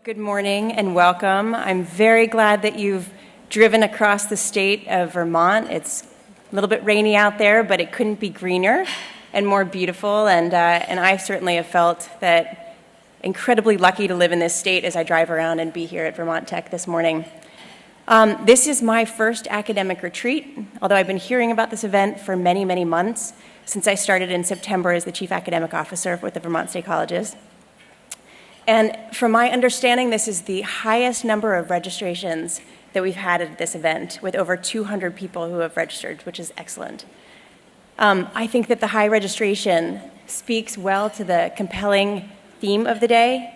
Good morning and welcome. I'm very glad that you've driven across the state of Vermont. It's a little bit rainy out there, but it couldn't be greener and more beautiful. And I certainly have felt that incredibly lucky to live in this state as I drive around and be here at Vermont Tech this morning. This is my first academic retreat, although I've been hearing about this event for many, many months since I started in September as the Chief Academic Officer with the Vermont State Colleges. And from my understanding, this is the highest number of registrations that we've had at this event, with over 200 people who have registered, which is excellent. I think that the high registration speaks well to the compelling theme of the day,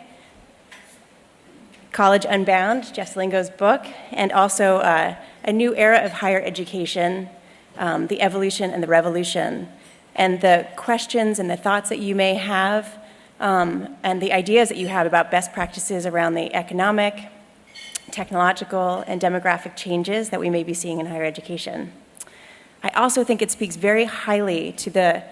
College Unbound, Jeff Selingo's book, and also a new era of higher education, the evolution and the revolution, and the questions and the thoughts that you may have and the ideas that you have about best practices around the economic, technological, and demographic changes that we may be seeing in higher education. I also think it speaks very highly to the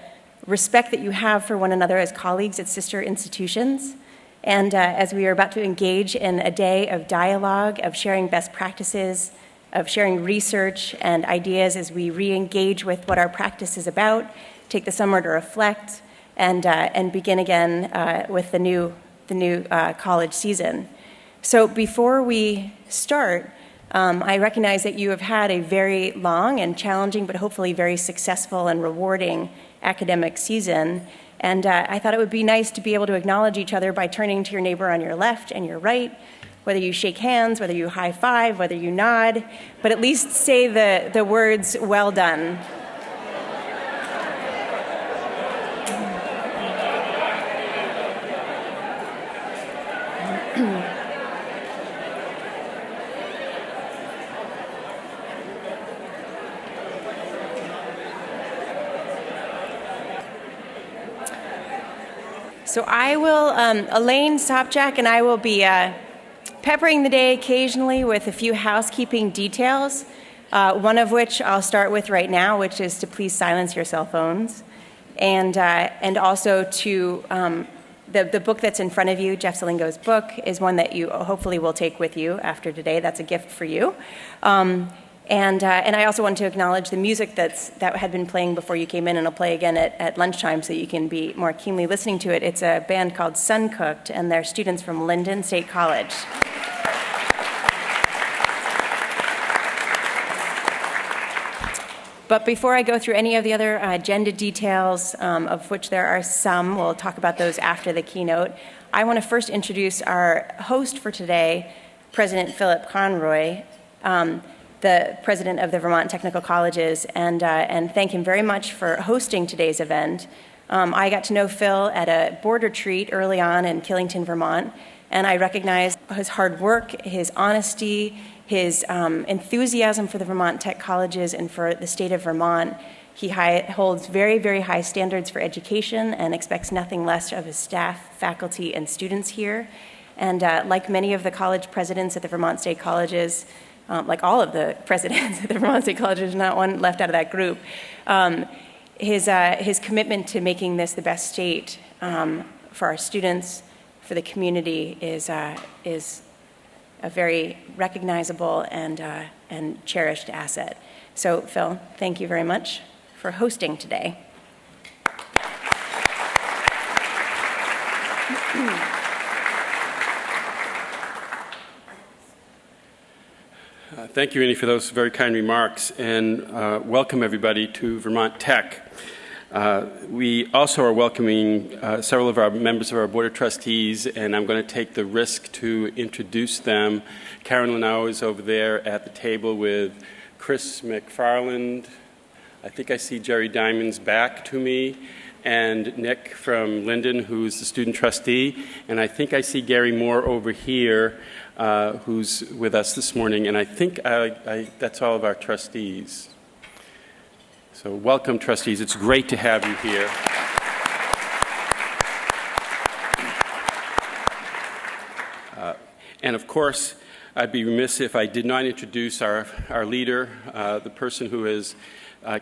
respect that you have for one another as colleagues at sister institutions. And as we are about to engage in a day of dialogue, of sharing best practices, of sharing research and ideas as we re-engage with what our practice is about, take the summer to reflect, and begin again with the new college season. So before we start, I recognize that you have had a very long and challenging, but hopefully very successful and rewarding academic season. And I thought it would be nice to be able to acknowledge each other by turning to your neighbor on your left and your right, whether you shake hands, whether you high five, whether you nod, but at least say the words, "Well done." So I will, Elaine Sopchak and I will be peppering the day occasionally with a few housekeeping details, one of which I'll start with right now, which is to please silence your cell phones, and also to the book that's in front of you, Jeff Selingo's book, is one that you hopefully will take with you after today. That's a gift for you. And I also want to acknowledge the music that had been playing before you came in, and I'll play again at lunchtime so you can be more keenly listening to it. It's a band called Suncooked, and they're students from Linden State College. But before I go through any of the other agenda details, of which there are some, we'll talk about those after the keynote, I want to first introduce our host for today, President Philip Conroy, the president of the Vermont Technical Colleges, and thank him very much for hosting today's event. I got to know Phil at a board retreat early on in Killington, Vermont, and I recognized his hard work, his honesty, his enthusiasm for the Vermont Tech Colleges and for the state of Vermont. He holds very, very high standards for education and expects nothing less of his staff, faculty, and students here. And like many of the college presidents at the Vermont State Colleges, like all of the presidents at the Vermont State Colleges, not one left out of that group, his commitment to making this the best state for our students, for the community, is a very recognizable and cherished asset. So, Phil, thank you very much for hosting today. Thank you, Annie, for those very kind remarks, and welcome everybody to Vermont Tech. We also are welcoming several of our members of our Board of Trustees, and I'm going to take the risk to introduce them. Karen Lanau is over there at the table with Chris McFarland. I think I see Jerry Diamond's back to me, and Nick from Linden, who's the student trustee, and I think I see Gary Moore over here, who's with us this morning, and I think that's all of our trustees. So welcome, trustees. It's great to have you here. And of course, I'd be remiss if I did not introduce our leader, the person who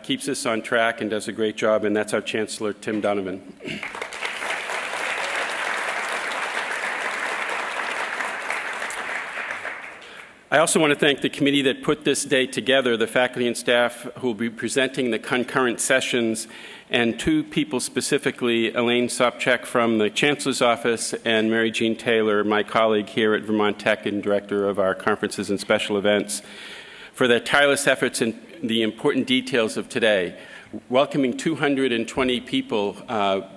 keeps us on track and does a great job, and that's our Chancellor, Tim Donovan. I also want to thank the committee that put this day together, the faculty and staff who will be presenting the concurrent sessions, and two people specifically, Elaine Sopchak from the Chancellor's Office and Mary Jean Taylor, my colleague here at Vermont Tech and director of our conferences and special events, for their tireless efforts in the important details of today. Welcoming 220 people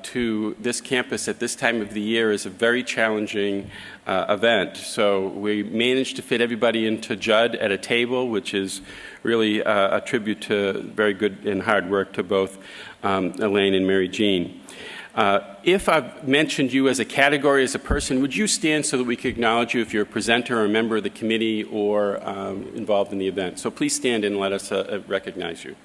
to this campus at this time of the year is a very challenging event. So we managed to fit everybody into Judd at a table, which is really a tribute to very good and hard work to both Elaine and Mary Jean. If I've mentioned you as a category, as a person, would you stand so that we could acknowledge you if you're a presenter or a member of the committee or involved in the event? So please stand and let us recognize you.